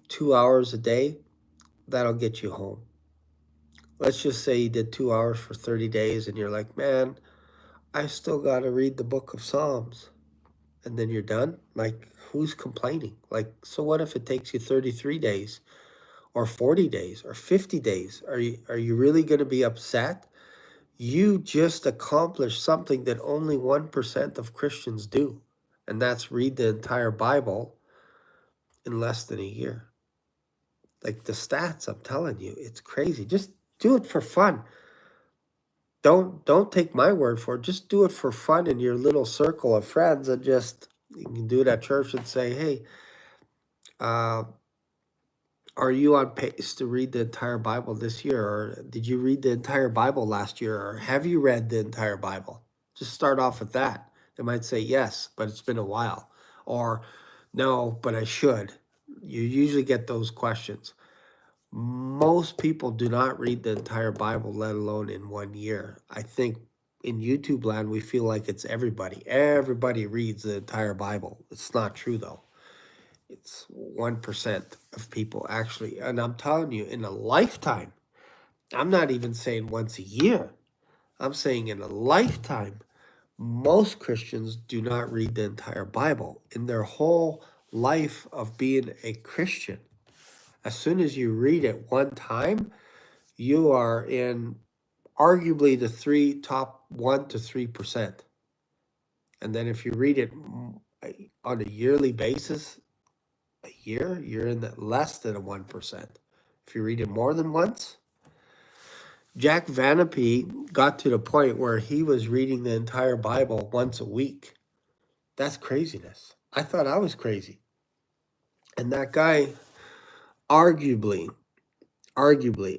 2 hours a day, that'll get you home. Let's just say you did 2 hours for 30 days and you're like, man, I still got to read the book of Psalms. And then you're done. Like, who's complaining? Like, so what if it takes you 33 days or 40 days or 50 days? Are you really going to be upset? You just accomplished something that only 1% of Christians do. And that's read the entire Bible in less than a year. Like the stats, I'm telling you, it's crazy. Just do it for fun. Don't take my word for it. Just do it for fun in your little circle of friends, and just you can do it at church and say, hey, uh, are you on pace to read the entire Bible this year? Or did you read the entire Bible last year? Or have you read the entire Bible? Just start off with that. They might say yes, but it's been a while. Or no, but I should. You usually get those questions. Most people do not read the entire Bible, let alone in 1 year. I think in YouTube land, we feel like it's everybody. Everybody reads the entire Bible. It's not true, though. It's 1% of people actually. And I'm telling you, in a lifetime, I'm not even saying once a year, I'm saying in a lifetime, most Christians do not read the entire Bible in their whole life of being a Christian. As soon as you read it one time, you are in arguably the top 1 to 3%. And then if you read it on a yearly basis, a year, you're in the less than a 1%. If you read it more than once, Jack Vanapee got to the point where he was reading the entire Bible once a week. That's craziness. I thought I was crazy. And that guy, arguably,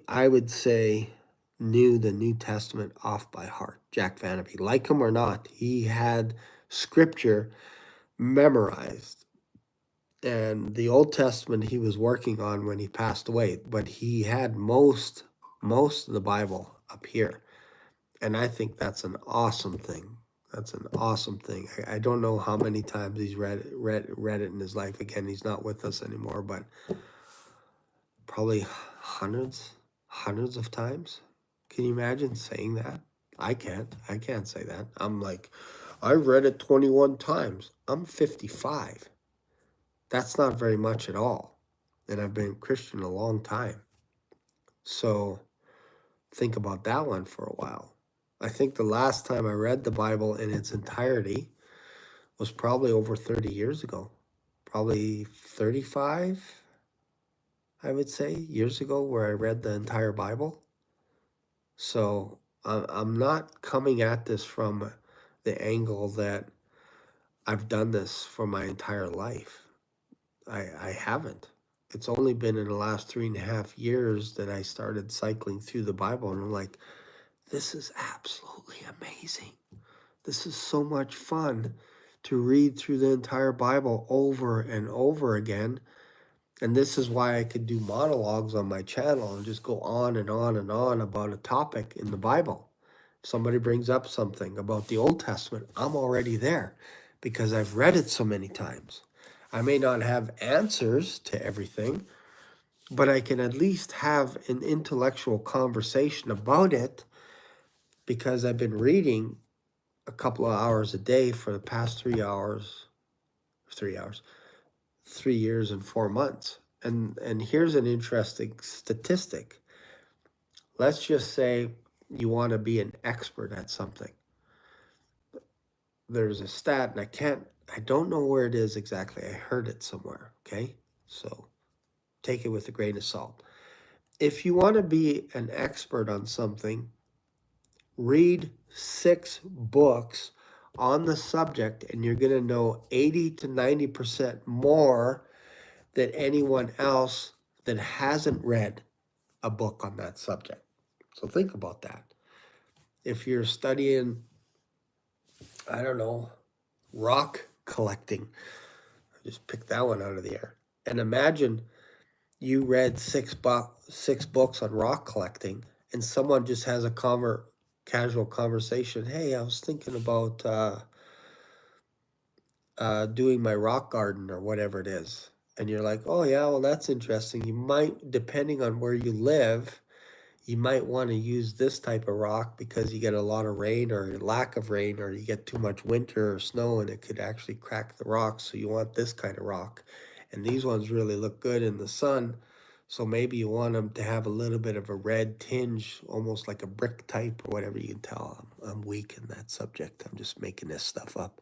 I would say, knew the New Testament off by heart. Jack Vanapee, like him or not, he had scripture memorized. And the Old Testament he was working on when he passed away, but he had most of the Bible up here. And I think that's an awesome thing. That's an awesome thing. I don't know how many times he's read it in his life. Again, he's not with us anymore, but probably hundreds of times. Can you imagine saying that? I can't say that. I'm like, I read it 21 times. I'm 55. That's not very much at all. And I've been a Christian a long time. So think about that one for a while. I think the last time I read the Bible in its entirety was probably over 30 years ago. Probably 35, I would say, years ago, where I read the entire Bible. So I'm not coming at this from the angle that I've done this for my entire life. I haven't. It's only been in the last 3.5 years that I started cycling through the Bible, and I'm like, this is absolutely amazing. This is so much fun to read through the entire Bible over and over again. And this is why I could do monologues on my channel and just go on and on and on about a topic in the Bible. If somebody brings up something about the Old Testament, I'm already there because I've read it so many times. I may not have answers to everything, but I can at least have an intellectual conversation about it because I've been reading a couple of hours a day for the past 3 years and 4 months. And here's an interesting statistic. Let's just say you want to be an expert at something. There's a stat, and I don't know where it is exactly. I heard it somewhere, okay? So take it with a grain of salt. If you want to be an expert on something, read 6 books on the subject, and you're going to know 80 to 90% more than anyone else that hasn't read a book on that subject. So think about that. If you're studying, I don't know, rock collecting, I just picked that one out of the air. And imagine you read 6 books on rock collecting, and someone just has a casual conversation. Hey, I was thinking about doing my rock garden or whatever it is. And you're like, oh yeah, well, that's interesting. You might, depending on where you live, you might want to use this type of rock because you get a lot of rain or lack of rain, or you get too much winter or snow and it could actually crack the rocks. So you want this kind of rock. And these ones really look good in the sun. So maybe you want them to have a little bit of a red tinge, almost like a brick type or whatever. You can tell I'm weak in that subject. I'm just making this stuff up.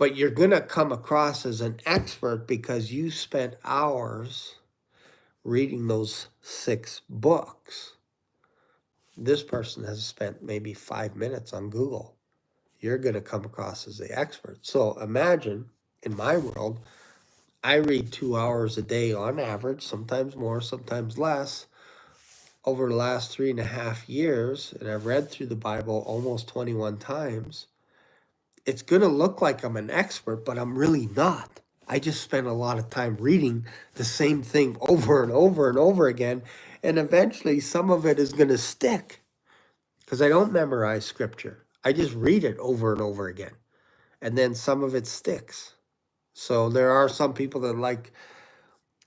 But you're going to come across as an expert because you spent hours reading those 6 books. This person has spent maybe 5 minutes on Google. You're going to come across as the expert. So imagine, in my world, I read 2 hours a day on average, sometimes more, sometimes less, over the last 3.5 years, and I've read through the Bible almost 21 times. It's going to look like I'm an expert, but I'm really not. I just spent a lot of time reading the same thing over and over and over again, and eventually some of it is going to stick because I don't memorize scripture. I just read it over and over again, and then some of it sticks. So there are some people that like,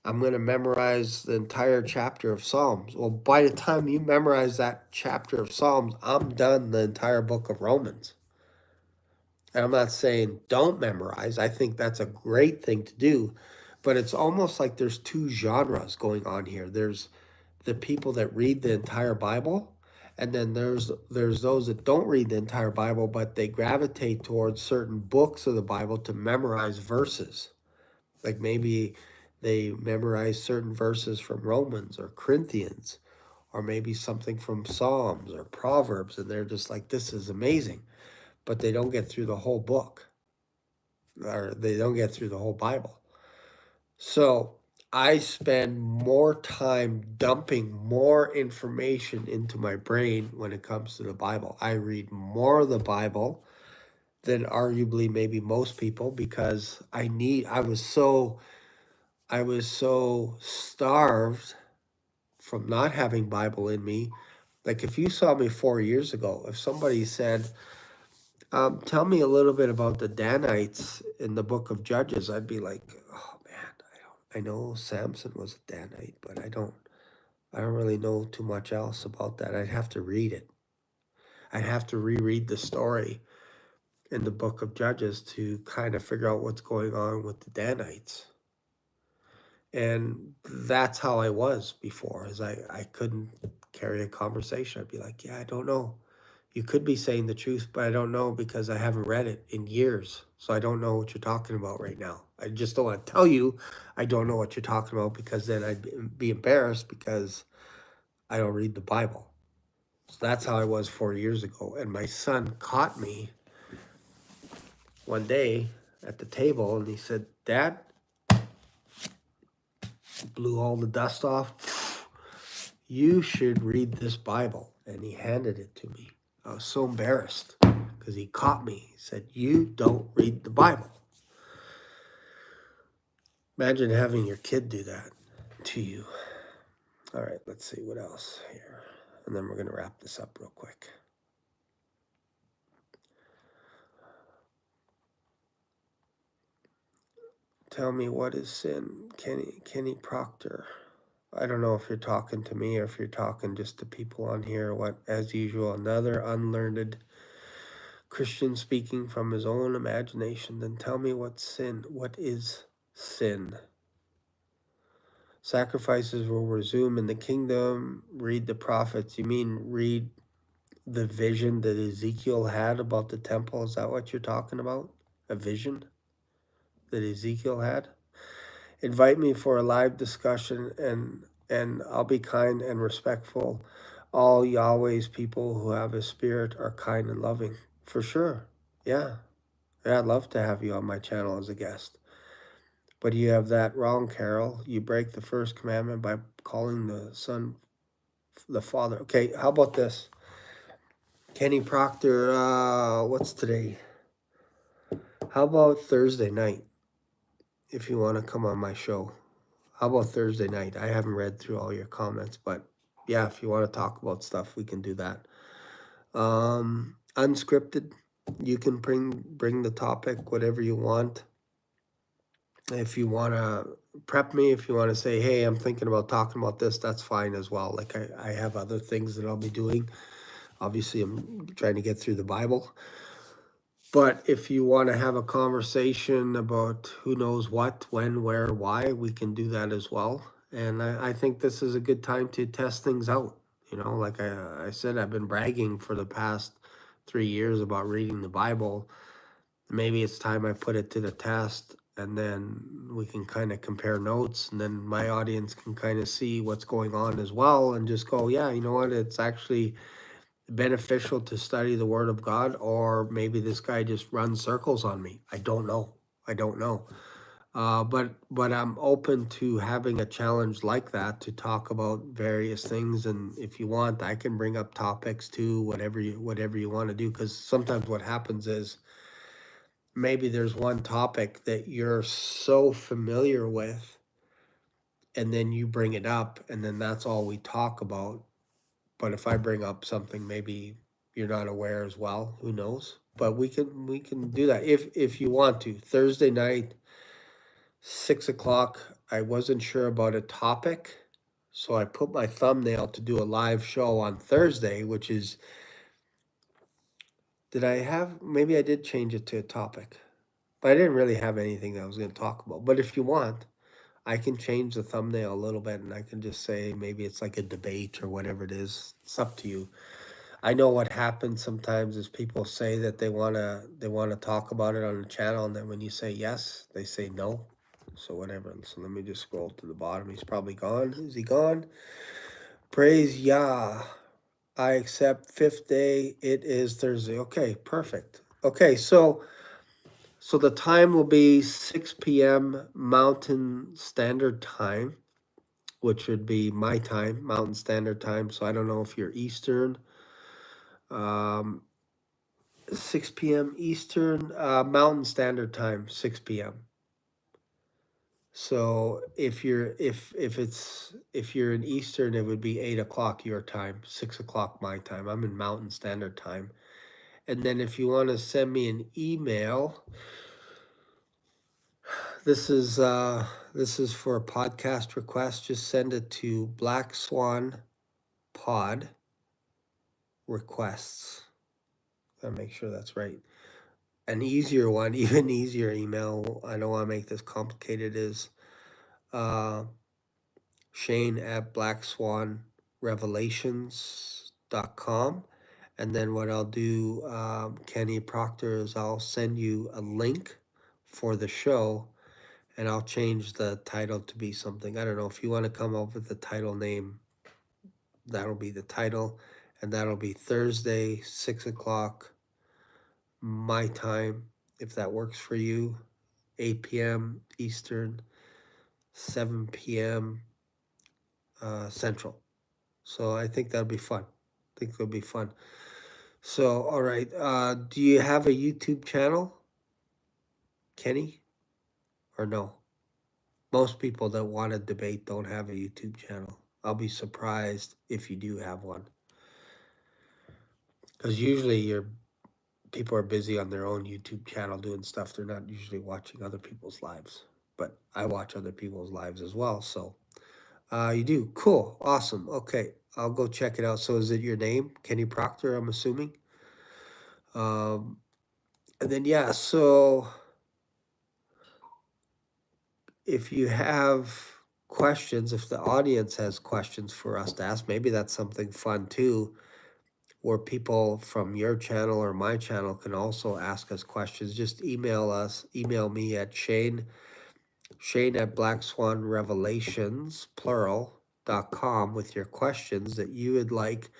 I'm going to memorize the entire chapter of Psalms. Well, by the time you memorize that chapter of Psalms, I'm done the entire book of Romans. And I'm not saying don't memorize. I think that's a great thing to do. But it's almost like there's 2 genres going on here. There's the people that read the entire Bible, and then there's those that don't read the entire Bible, but they gravitate towards certain books of the Bible to memorize verses. Like maybe they memorize certain verses from Romans or Corinthians, or maybe something from Psalms or Proverbs, and they're just like, this is amazing. But they don't get through the whole book, or they don't get through the whole Bible. So I spend more time dumping more information into my brain when it comes to the Bible. I read more of the Bible than arguably maybe most people because I was so starved from not having Bible in me. Like if you saw me 4 years ago, if somebody said, tell me a little bit about the Danites in the book of Judges, I'd be like, oh man, I know Samson was a Danite, but I don't really know too much else about that. I'd have to read it. I'd have to reread the story in the book of Judges to kind of figure out what's going on with the Danites. And that's how I was before, is I couldn't carry a conversation. I'd be like, yeah, I don't know. You could be saying the truth, but I don't know because I haven't read it in years. So I don't know what you're talking about right now. I just don't want to tell you I don't know what you're talking about because then I'd be embarrassed because I don't read the Bible. So that's how I was 4 years ago. And my son caught me one day at the table and he said, Dad, blew all the dust off. You should read this Bible. And he handed it to me. I was so embarrassed because he caught me. He said, you don't read the Bible. Imagine having your kid do that to you. All right, let's see what else here. And then we're going to wrap this up real quick. Tell me, what is sin? Kenny Proctor. I don't know if you're talking to me or if you're talking just to people on here. What, as usual, another unlearned Christian speaking from his own imagination. Then tell me what's sin. What is sin? Sacrifices will resume in the kingdom. Read the prophets. You mean read the vision that Ezekiel had about the temple? Is that what you're talking about? A vision that Ezekiel had? Invite me for a live discussion, and I'll be kind and respectful. All Yahweh's people who have a spirit are kind and loving. For sure. Yeah. I'd love to have you on my channel as a guest. But you have that wrong, Carol. You break the first commandment by calling the Son the Father. Okay, how about this? Kenny Proctor, what's today? How about Thursday night, if you want to come on my show? How about Thursday night? I haven't read through all your comments, but yeah, if you want to talk about stuff, we can do that. Unscripted, you can bring the topic, whatever you want. If you want to prep me, if you want to say, hey, I'm thinking about talking about this, that's fine as well. Like I have other things that I'll be doing. Obviously, I'm trying to get through the Bible. But if you want to have a conversation about who knows what, when, where, why, we can do that as well. And I think this is a good time to test things out. You know, like I said, I've been bragging for the past 3 years about reading the Bible. maybe it's time I put it to the test, and then we can kind of compare notes, and then my audience can kind of see what's going on as well, and just go, yeah, you know what, it's actually beneficial to study the Word of God, or maybe this guy just runs circles on me. I don't know. I don't know. But I'm open to having a challenge like that to talk about various things, and if you want, I can bring up topics too, whatever you want to do. Because sometimes what happens is maybe there's one topic that you're so familiar with, and then you bring it up, and then that's all we talk about. But if I bring up something maybe you're not aware as well, who knows? But we can do that if you want to. Thursday night, 6 o'clock. I wasn't sure about a topic, so I put my thumbnail to do a live show on Thursday, which is, did I have, maybe I did change it to a topic, but I didn't really have anything that I was going to talk about. But if you want, I can change the thumbnail a little bit, and I can just say maybe it's like a debate or whatever it is. It's up to you. I know what happens sometimes is people say that they wanna talk about it on the channel, and then when you say yes, they say no. So whatever. So let me just scroll to the bottom. He's probably gone. Is he gone? Praise Yah. I accept fifth day. It is Thursday. Okay, perfect. Okay, so the time will be 6 p.m. Mountain Standard Time, which would be my time, Mountain Standard Time. So I don't know if you're Eastern. Um, 6 p.m. Eastern, Mountain Standard Time, 6 p.m. So if you're in Eastern, it would be 8 o'clock your time, 6 o'clock my time. I'm in Mountain Standard Time. And then if you want to send me an email, this is for a podcast request. Just send it to Black Swan Pod Requests. Gotta make sure that's right. An easier one, even easier email. I don't want to make this complicated. Is Shane at blackswanrevelations.com. And then what I'll do, Kenny Proctor, is I'll send you a link for the show, and I'll change the title to be something. I don't know if you want to come up with the title name, that'll be the title. And that'll be Thursday, 6 o'clock my time, if that works for you, 8 p.m. Eastern, 7 p.m. Central. So I think that'll be fun. I think it'll be fun. So, all right. Do you have a YouTube channel, Kenny, or no? Most people that want to debate don't have a YouTube channel. I'll be surprised if you do have one, because usually your people are busy on their own YouTube channel doing stuff. They're not usually watching other people's lives. But I watch other people's lives as well. So you do. Cool. Awesome. Okay. I'll go check it out. So is it your name, Kenny Proctor, I'm assuming? Um, and then, yeah, so if you have questions, if the audience has questions for us to ask, maybe that's something fun too, where people from your channel or my channel can also ask us questions. Just email me at Shane at blackswanrevelations.com with your questions that you would like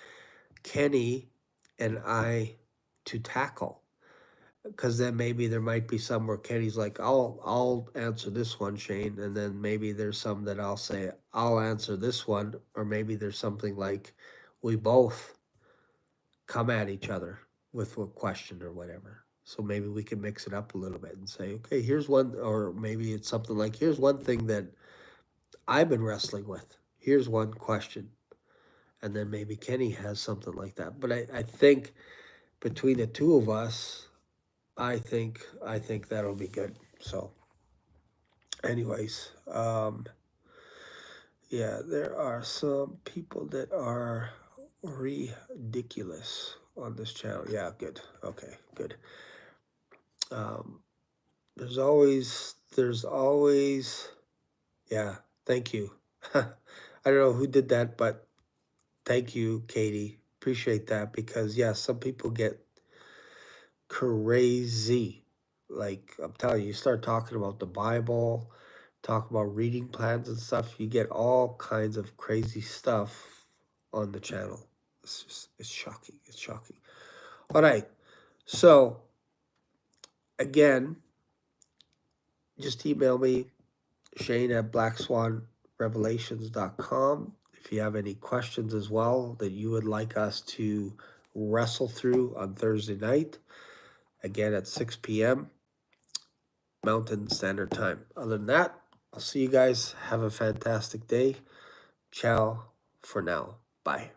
Kenny and I to tackle. Because then maybe there might be some where Kenny's like, I'll answer this one, Shane, and then maybe there's some that I'll say I'll answer this one, or maybe there's something like we both come at each other with a question or whatever. So maybe we can mix it up a little bit and say, okay, here's one, or maybe it's something like, here's one thing that I've been wrestling with. Here's one question. And then maybe Kenny has something like that. But I think between the two of us, I think that'll be good. So, anyways, yeah, there are some people that are ridiculous on this channel. Yeah, good. Okay, good. Um, there's always, yeah. Thank you. I don't know who did that, but thank you, Katie. Appreciate that, because yeah, some people get crazy Like I'm telling you, you start talking about the Bible, talk about reading plans and stuff, you get all kinds of crazy stuff on the channel. It's shocking. It's shocking. All right. So again, just email me, Shane at blackswanrevelations.com. If you have any questions as well that you would like us to wrestle through on Thursday night, again at 6 p.m. Mountain Standard Time. Other than that, I'll see you guys. Have a fantastic day. Ciao for now. Bye.